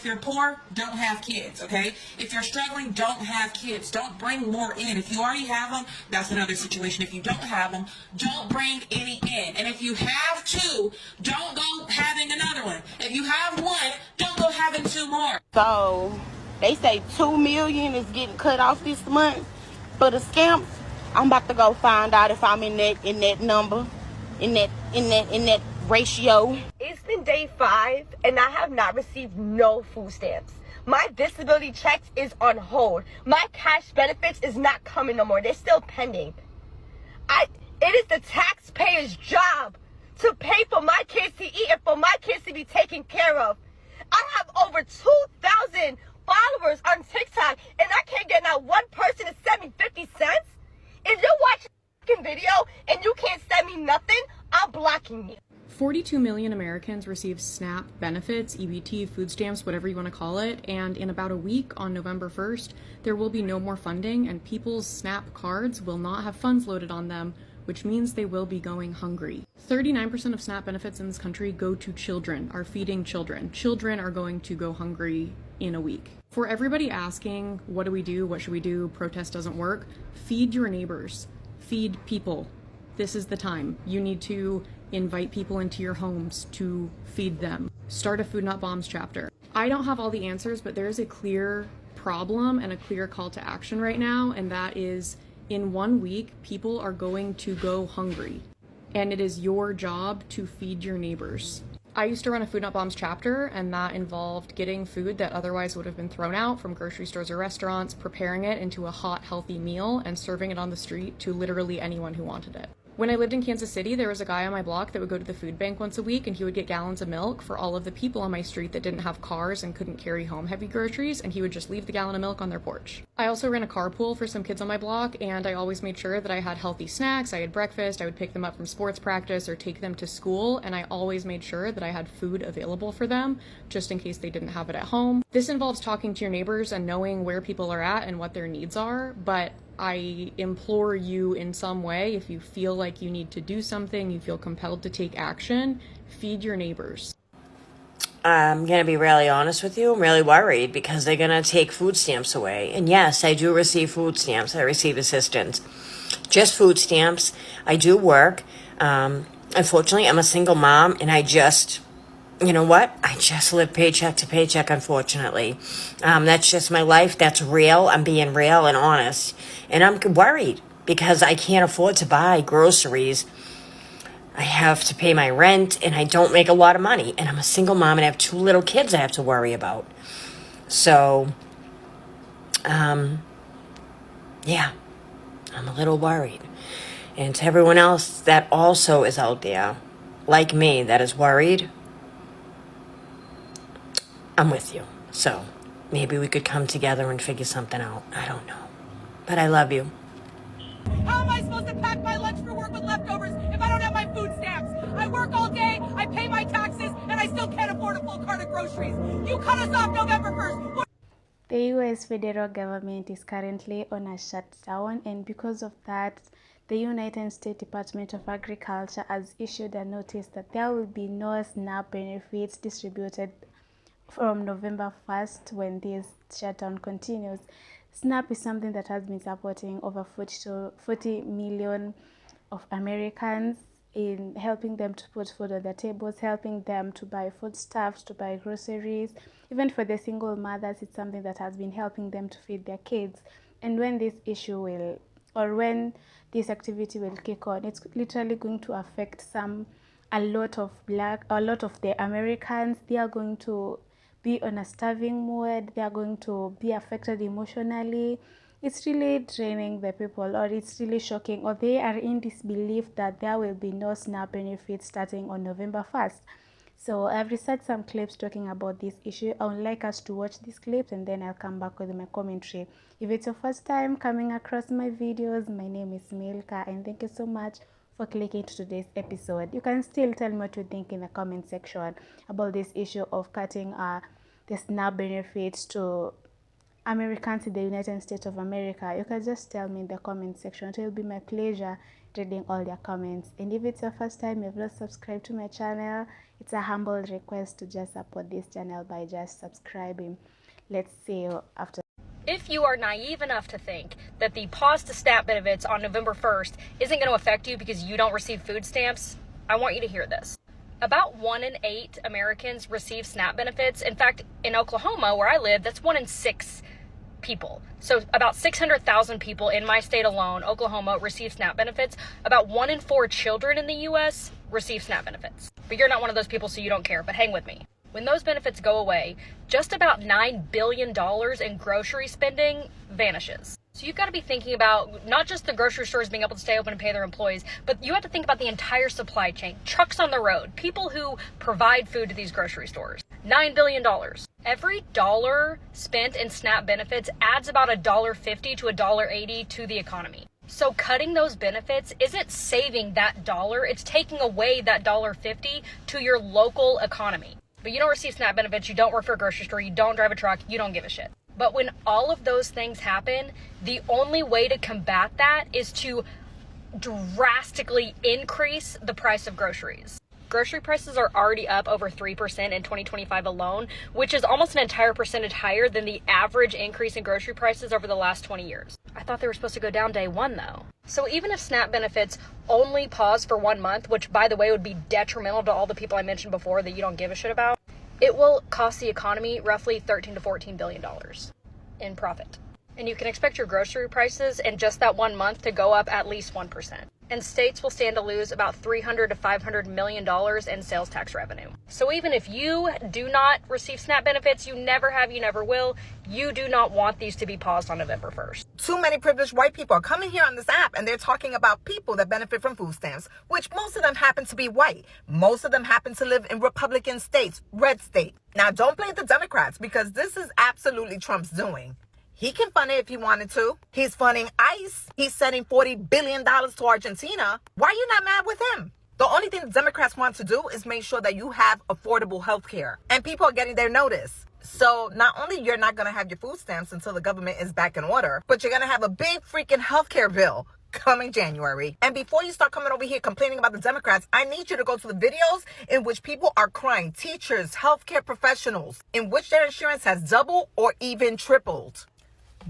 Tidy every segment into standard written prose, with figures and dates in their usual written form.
if you're poor, don't have kids, okay? If you're struggling, don't have kids. Don't bring more in. If you already have them, that's another situation. If you don't have them, don't bring any in. And if you have two, don't go having another one. If you have one, don't go having two more. So they say 2 million is getting cut off this month for the scamps. I'm about to go find out if I'm in that number, in that ratio. It's been day 5 and I have not received no food stamps. My disability checks is on hold. My cash benefits is not coming no more. They're still pending. It is the taxpayer's job to pay for my kids to eat and for my kids to be taken care of. I have over 2,000 followers on TikTok and I can't get not one person to send me 50 cents. If you're watching a video and you can't send me nothing, I'm blocking you. 42 million Americans receive SNAP benefits, EBT, food stamps, whatever you want to call it, and in about a week on November 1st, there will be no more funding and people's SNAP cards will not have funds loaded on them, which means they will be going hungry. 39% of SNAP benefits in this country go to children, are feeding children. Children are going to go hungry in a week. For everybody asking, what do we do? What should we do? Protest doesn't work. Feed your neighbors. Feed people. This is the time. You need to invite people into your homes to feed them. Start a Food Not Bombs chapter. I don't have all the answers, but there is a clear problem and a clear call to action right now, and that is in 1 week, people are going to go hungry, and it is your job to feed your neighbors. I used to run a Food Not Bombs chapter, and that involved getting food that otherwise would have been thrown out from grocery stores or restaurants, preparing it into a hot, healthy meal, and serving it on the street to literally anyone who wanted it. When I lived in Kansas City, there was a guy on my block that would go to the food bank once a week and he would get gallons of milk for all of the people on my street that didn't have cars and couldn't carry home heavy groceries, and he would just leave the gallon of milk on their porch. I also ran a carpool for some kids on my block, and I always made sure that I had healthy snacks, I had breakfast, I would pick them up from sports practice or take them to school, and I always made sure that I had food available for them just in case they didn't have it at home. This involves talking to your neighbors and knowing where people are at and what their needs are, but I implore you in some way, if you feel like you need to do something, you feel compelled to take action, feed your neighbors. I'm going to be really honest with you. I'm really worried because they're going to take food stamps away. And yes, I do receive food stamps. I receive assistance. Just food stamps. I do work. Unfortunately, I'm a single mom, and you know what? I just live paycheck to paycheck, unfortunately. That's just my life. That's real. I'm being real and honest. And I'm worried because I can't afford to buy groceries. I have to pay my rent, and I don't make a lot of money. And I'm a single mom, and I have 2 little kids I have to worry about. So, yeah, I'm a little worried. And to everyone else that also is out there, like me, that is worried, I'm with you. So maybe we could come together and figure something out. I don't know. But I love you. How am I supposed to pack my lunch for work with leftovers if I don't have my food stamps? I work all day, I pay my taxes, and I still can't afford a full cart of groceries. You cut us off November 1st. The US federal government is currently on a shutdown, and because of that, the United States Department of Agriculture has issued a notice that there will be no SNAP benefits distributed from November 1st when this shutdown continues. SNAP is something that has been supporting over 40 million of Americans in helping them to put food on their tables, helping them to buy foodstuffs, to buy groceries. Even for the single mothers, it's something that has been helping them to feed their kids. And when this issue when this activity will kick on, it's literally going to affect a lot of the Americans. They are going to be on a starving mode. They are going to be affected emotionally. It's really draining the people, or it's really shocking, or they are in disbelief that there will be no SNAP benefits starting on November 1st. So I've researched some clips talking about this issue. I would like us to watch these clips, and then I'll come back with my commentary. If it's your first time coming across my videos, my name is Milka, and thank you so much for clicking to today's episode. You can still tell me what you think in the comment section about this issue of cutting the SNAP benefits to Americans in the United States of America. You can just tell me in the comment section. It will be my pleasure reading all your comments. And if it's your first time, you've not subscribed to my channel, it's a humble request to just support this channel by just subscribing. Let's see you after. If you are naive enough to think that the pause to SNAP benefits on November 1st isn't going to affect you because you don't receive food stamps, I want you to hear this. About 1 in 8 Americans receive SNAP benefits. In fact, in Oklahoma, where I live, that's 1 in 6 people. So about 600,000 people in my state alone, Oklahoma, receive SNAP benefits. About 1 in 4 children in the U.S. receive SNAP benefits. But you're not one of those people, so you don't care. But hang with me. When those benefits go away, just about $9 billion in grocery spending vanishes. So you've got to be thinking about not just the grocery stores being able to stay open and pay their employees, but you have to think about the entire supply chain, trucks on the road, people who provide food to these grocery stores. $9 billion. Every dollar spent in SNAP benefits adds about $1.50 to $1.80 to the economy. So cutting those benefits isn't saving that dollar, it's taking away that $1.50 to your local economy. But you don't receive SNAP benefits, you don't work for a grocery store, you don't drive a truck, you don't give a shit. But when all of those things happen, the only way to combat that is to drastically increase the price of groceries. Grocery prices are already up over 3% in 2025 alone, which is almost an entire percentage higher than the average increase in grocery prices over the last 20 years. I thought they were supposed to go down day one though. So even if SNAP benefits only pause for 1 month, which by the way would be detrimental to all the people I mentioned before that you don't give a shit about, it will cost the economy roughly $13 to $14 billion in profit. And you can expect your grocery prices in just that 1 month to go up at least 1%. And states will stand to lose about $300 to $500 million in sales tax revenue. So even if you do not receive SNAP benefits, you never have, you never will, you do not want these to be paused on November 1st. Too many privileged white people are coming here on this app and they're talking about people that benefit from food stamps, which most of them happen to be white. Most of them happen to live in Republican states, red state. Now, don't blame the Democrats because this is absolutely Trump's doing. He can fund it if he wanted to. He's funding ICE. He's sending $40 billion to Argentina. Why are you not mad with him? The only thing the Democrats want to do is make sure that you have affordable health care. And people are getting their notice. So not only you're not going to have your food stamps until the government is back in order, but you're going to have a big freaking health care bill coming January. And before you start coming over here complaining about the Democrats, I need you to go to the videos in which people are crying. Teachers, healthcare professionals, in which their insurance has doubled or even tripled.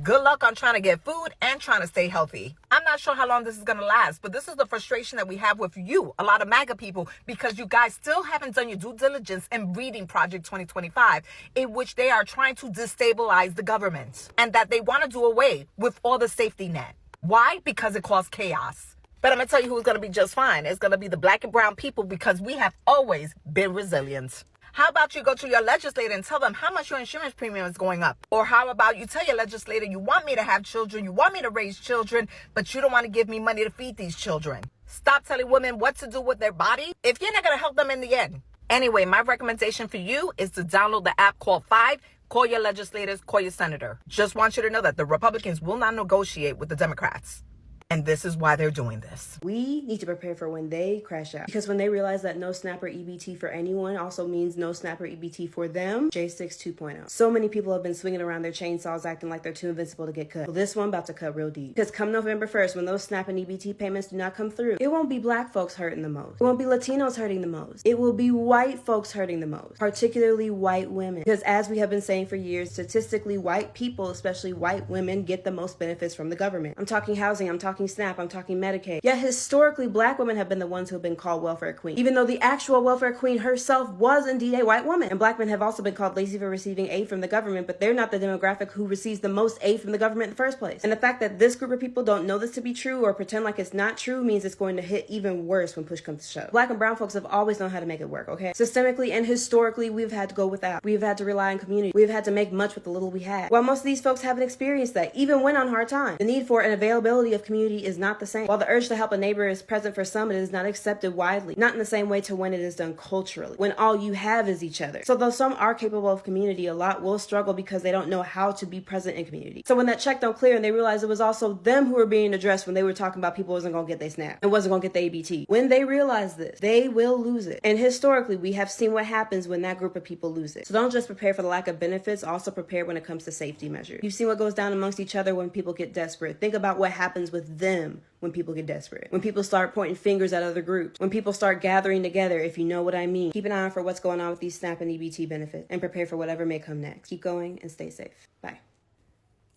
Good luck on trying to get food and trying to stay healthy. I'm not sure how long this is going to last, but this is the frustration that we have with you, a lot of MAGA people, because you guys still haven't done your due diligence in reading Project 2025, in which they are trying to destabilize the government and that they want to do away with all the safety net. Why? Because it caused chaos. But I'm going to tell you who's going to be just fine. It's going to be the black and brown people because we have always been resilient. How about you go to your legislator and tell them how much your insurance premium is going up? Or how about you tell your legislator you want me to have children, you want me to raise children, but you don't want to give me money to feed these children. Stop telling women what to do with their body if you're not going to help them in the end. Anyway, my recommendation for you is to download the app called 5. Call your legislators, call your senator. Just want you to know that the Republicans will not negotiate with the Democrats. And this is why they're doing this. We need to prepare for when they crash out. Because when they realize that no SNAP or EBT for anyone also means no SNAP or EBT for them, J6 2.0. So many people have been swinging around their chainsaws acting like they're too invincible to get cut. Well, this one about to cut real deep. Because come November 1st, when those SNAP and EBT payments do not come through, it won't be black folks hurting the most. It won't be Latinos hurting the most. It will be white folks hurting the most. Particularly white women. Because as we have been saying for years, statistically, white people, especially white women, get the most benefits from the government. I'm talking housing, I'm talking SNAP, I'm talking Medicaid. Yet historically, black women have been the ones who have been called welfare queen, even though the actual welfare queen herself was indeed a white woman. And black men have also been called lazy for receiving aid from the government, but they're not the demographic who receives the most aid from the government in the first place. And the fact that this group of people don't know this to be true or pretend like it's not true means it's going to hit even worse when push comes to shove. Black and brown folks have always known how to make it work, okay? Systemically and historically, we've had to go without. We've had to rely on community. We've had to make much with the little we had. While most of these folks haven't experienced that, even when on hard times, the need for and availability of community is not the same. While the urge to help a neighbor is present for some, it is not accepted widely. Not in the same way to when it is done culturally, when all you have is each other. So though some are capable of community, a lot will struggle because they don't know how to be present in community. So when that check don't clear and they realize it was also them who were being addressed when they were talking about people wasn't gonna get their SNAP and wasn't gonna get their ABT. When they realize this, they will lose it. And historically, we have seen what happens when that group of people lose it. So don't just prepare for the lack of benefits, also prepare when it comes to safety measures. You've seen what goes down amongst each other when people get desperate. Think about what happens with with them when people get desperate, when people start pointing fingers at other groups, when people start gathering together, if you know what I mean. Keep an eye out for what's going on with these SNAP and EBT benefits and prepare for whatever may come next. Keep going and stay safe. Bye.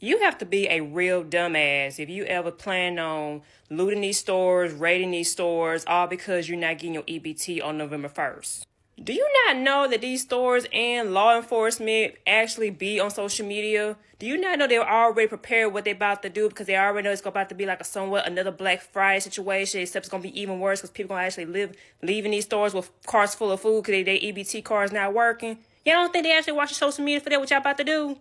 You have to be a real dumbass if you ever plan on looting these stores, raiding these stores, all because you're not getting your EBT on November 1st. Do you not know that these stores and law enforcement actually be on social media? Do you not know they're already prepared what they're about to do because they already know it's about to be like another Black Friday situation, except it's going to be even worse because people going to actually leaving these stores with cars full of food because their EBT cards not working? Y'all don't think they actually watch social media for that, what y'all about to do?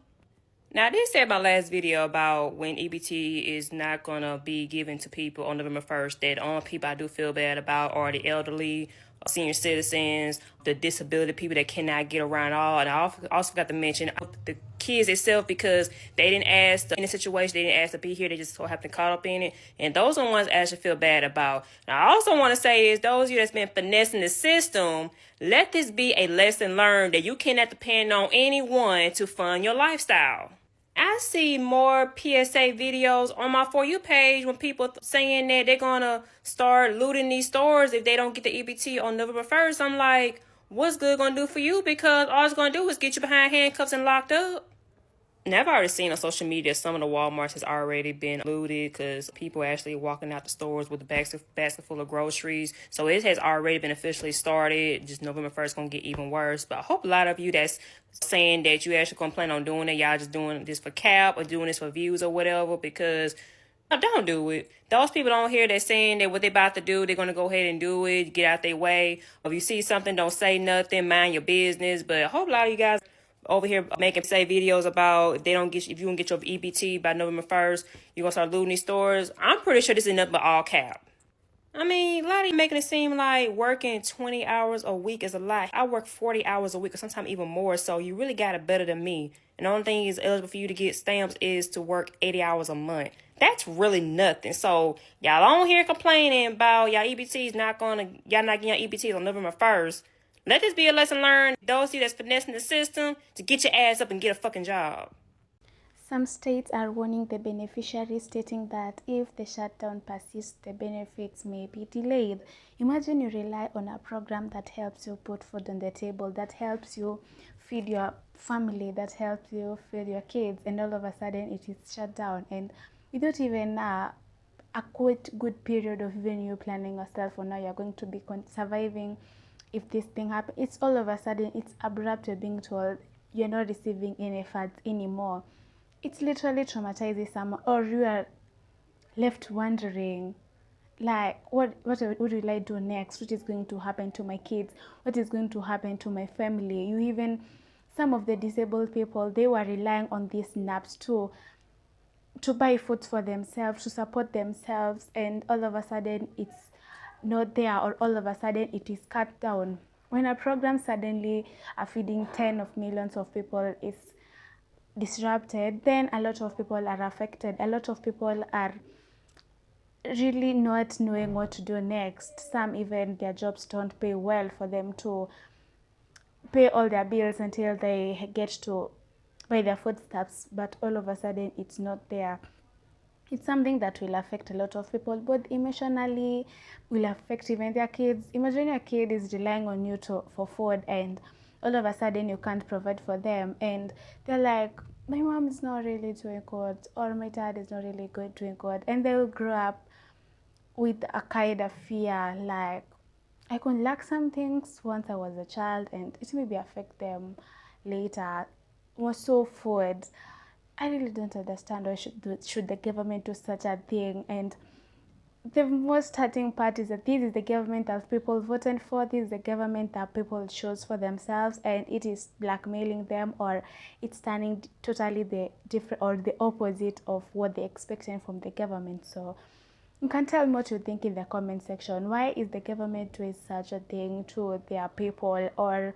Now, I did say in my last video about when EBT is not going to be given to people on November 1st, that only people I do feel bad about are the elderly, senior citizens, the disability people that cannot get around all. And I also forgot to mention the kids itself because they didn't ask in the situation, they didn't ask to be here, they just so happened to caught up in it. And those are the ones I actually feel bad about. Now, I also want to say is those of you that's been finessing the system, let this be a lesson learned that you cannot depend on anyone to fund your lifestyle. I see more PSA videos on my For You page when people saying that they're going to start looting these stores if they don't get the EBT on November 1st. I'm like, what's good going to do for you? Because all it's going to do is get you behind handcuffs and locked up. Now, I've already seen on social media some of the Walmarts has already been looted because people are actually walking out the stores with a basket full of groceries. So it has already been officially started. Just November 1st going to get even worse. But I hope a lot of you that's saying that you actually gonna plan on doing it, y'all just doing this for cap or doing this for views or whatever, because don't do it. Those people on here that's saying that what they about to do, they're gonna go ahead and do it, get out their way. Or if you see something, don't say nothing, mind your business. But I hope a lot of you guys over here making say videos about if you don't get your EBT by November 1st, you're gonna start looting these stores. I'm pretty sure this is nothing but all cap. I mean, a lot of you making it seem like working 20 hours a week is a lot. I work 40 hours a week or sometimes even more, so you really got it better than me. And the only thing is eligible for you to get stamps is to work 80 hours a month. That's really nothing. So y'all on here complaining about y'all EBTs y'all not getting your EBTs on November 1st. Let this be a lesson learned. Those of you that's finessing the system to get your ass up and get a fucking job. Some states are warning the beneficiaries, stating that if the shutdown persists, the benefits may be delayed. Imagine you rely on a program that helps you put food on the table, that helps you feed your family, that helps you feed your kids, and all of a sudden it is shut down. And without even a quite good period of even you planning yourself on how you're going to be surviving if this thing happens, it's all of a sudden, it's abrupt, you're being told you're not receiving any funds anymore. It's literally traumatizing someone, or you are left wondering, like, what will I do next? What is going to happen to my kids? What is going to happen to my family? Some of the disabled people, they were relying on these SNAPs to buy food for themselves, to support themselves, and all of a sudden it's not there, or all of a sudden it is cut down. When a program suddenly are feeding 10 of millions of people is disrupted, then a lot of people are affected. A lot of people are really not knowing what to do next. Some even their jobs don't pay well for them to pay all their bills until they get to buy their foodstuffs, but all of a sudden it's not there. It's something that will affect a lot of people, both emotionally, will affect even their kids. Imagine your kid is relying on you for food, and all of a sudden you can't provide for them, and they're like, my mom is not really doing good, or my dad is not really doing good, and they will grow up with a kind of fear, like, I could lack some things once I was a child, and it may affect them later. Also food, I really don't understand why should the government do such a thing. And the most hurting part is that this is the government that people voted for, this is the government that people chose for themselves, and it is blackmailing them, or it's turning totally the different or the opposite of what they're expecting from the government. So you can tell me what you think in the comment section. Why is the government doing such a thing to their people, or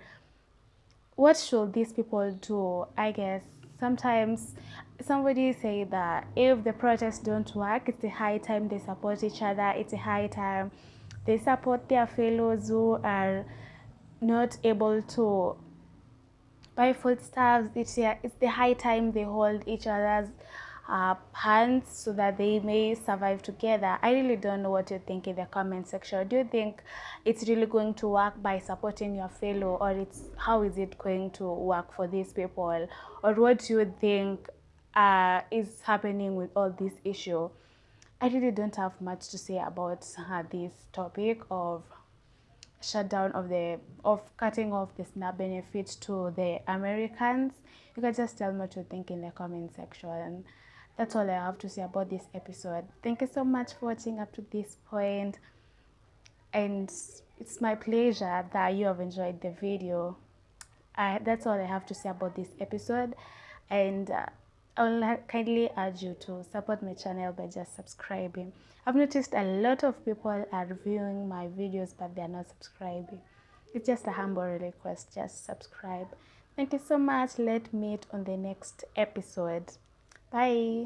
what should these people do? I guess sometimes somebody say that if the protests don't work, it's a high time they support each other. It's a high time they support their fellows who are not able to buy foodstuffs. It's the high time they hold each other's hands so that they may survive together. I really don't know what you think in the comment section. Do you think it's really going to work by supporting your fellow, or how is it going to work for these people, or what do you think is happening with all this issue? I really don't have much to say about this topic of shutdown of cutting off the SNAP benefits to the Americans. You can just tell me what you think in the comment section. That's all I have to say about this episode. Thank you so much for watching up to this point, and it's my pleasure that you have enjoyed the video. That's all I have to say about this episode, and I'll kindly urge you to support my channel by just subscribing. I've noticed a lot of people are reviewing my videos but they are not subscribing. It's just a humble request, just subscribe. Thank you so much. Let's meet on the next episode. Bye.